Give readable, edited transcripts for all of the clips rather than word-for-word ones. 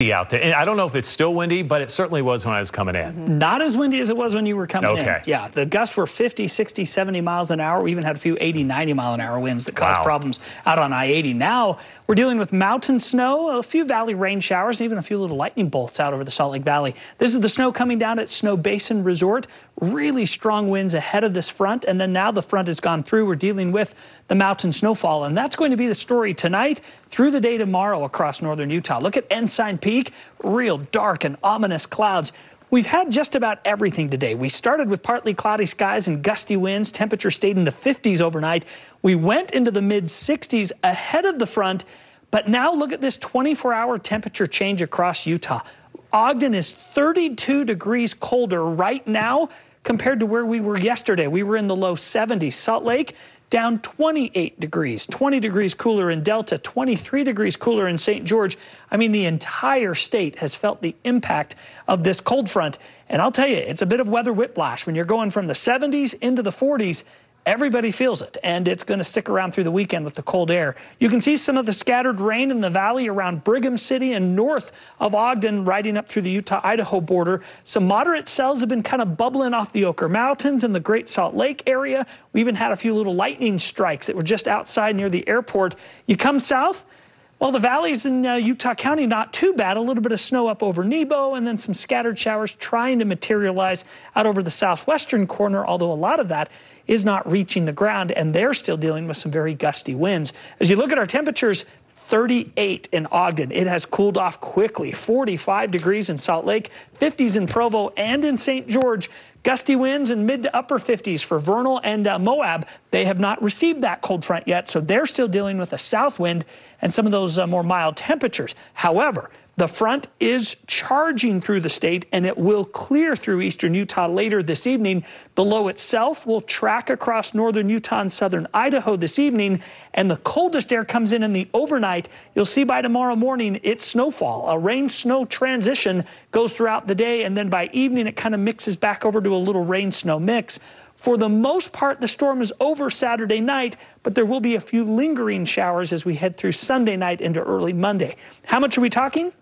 Out there. And I don't know if it's still windy, but it certainly was when I was coming in. Not as windy as it was when you were coming in. Okay. Yeah, the gusts were 50, 60, 70 miles an hour. We even had a few 80, 90 mile an hour winds that caused problems out on I-80. Now we're dealing with mountain snow, a few valley rain showers, and even a few little lightning bolts out over the Salt Lake Valley. This is the snow coming down at Snow Basin Resort. Really strong winds ahead of this front, and then now the front has gone through. We're dealing with the mountain snowfall, and that's going to be the story tonight through the day tomorrow across northern Utah. Look at Ensign Peak, real dark and ominous clouds. We've had just about everything today. We started with partly cloudy skies and gusty winds. Temperature stayed in the 50s overnight. We went into the mid-60s ahead of the front, but now look at this 24-hour temperature change across Utah. Ogden is 32 degrees colder right now compared to where we were yesterday. We were in the low 70s. Salt Lake down 28 degrees, 20 degrees cooler in Delta, 23 degrees cooler in St. George. I mean, the entire state has felt the impact of this cold front. And I'll tell you, it's a bit of weather whiplash. When you're going from the 70s into the 40s, everybody feels it, and it's going to stick around through the weekend with the cold air. You can see some of the scattered rain in the valley around Brigham City and north of Ogden, riding up through the Utah-Idaho border. Some moderate cells have been kind of bubbling off the Oquirrh Mountains and the Great Salt Lake area. We even had a few little lightning strikes that were just outside near the airport. You come south, well, the valleys in Utah County, not too bad. A little bit of snow up over Nebo, and then some scattered showers trying to materialize out over the southwestern corner, although a lot of that is not reaching the ground, and they're still dealing with some very gusty winds. As you look at our temperatures, 38 in Ogden. It has cooled off quickly. 45 degrees in Salt Lake, 50s in Provo and in St. George. Gusty winds in mid to upper 50s for Vernal and Moab. They have not received that cold front yet, so they're still dealing with a south wind and some of those more mild temperatures. However, the front is charging through the state, and it will clear through eastern Utah later this evening. The low itself will track across northern Utah and southern Idaho this evening, and the coldest air comes in the overnight. You'll see by tomorrow morning it's snowfall. A rain-snow transition goes throughout the day, and then by evening it kind of mixes back over to a little rain-snow mix. For the most part, the storm is over Saturday night, but there will be a few lingering showers as we head through Sunday night into early Monday. How much are we talking?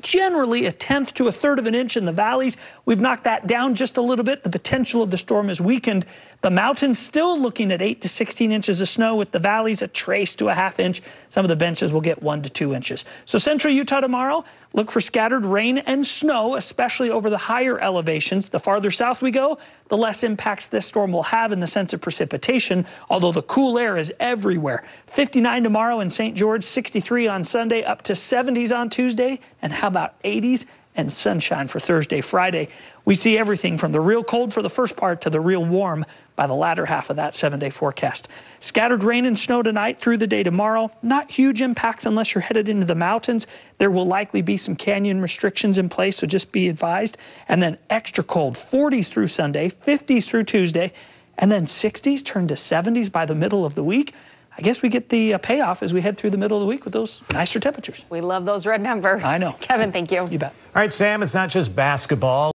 Generally a tenth to a third of an inch in the valleys. We've knocked that down just a little bit. The potential of the storm has weakened. The mountains still looking at 8 to 16 inches of snow, with the valleys a trace to a half inch. Some of the benches will get 1 to 2 inches. So central Utah tomorrow, look for scattered rain and snow, especially over the higher elevations. The farther south we go, the less impacts this storm will have in the sense of precipitation, although the cool air is everywhere. 59 tomorrow in St. George, 63 on Sunday, up to 70s on Tuesday, and how about 80s and sunshine for Thursday, Friday. We see everything from the real cold for the first part to the real warm by the latter half of that 7-day forecast. Scattered rain and snow tonight through the day tomorrow. Not huge impacts unless you're headed into the mountains. There will likely be some canyon restrictions in place, so just be advised. And then extra cold, 40s through Sunday, 50s through Tuesday, and then 60s turn to 70s by the middle of the week. I guess we get the payoff as we head through the middle of the week with those nicer temperatures. We love those red numbers. I know. Kevin, thank you. You bet. All right, Sam, it's not just basketball.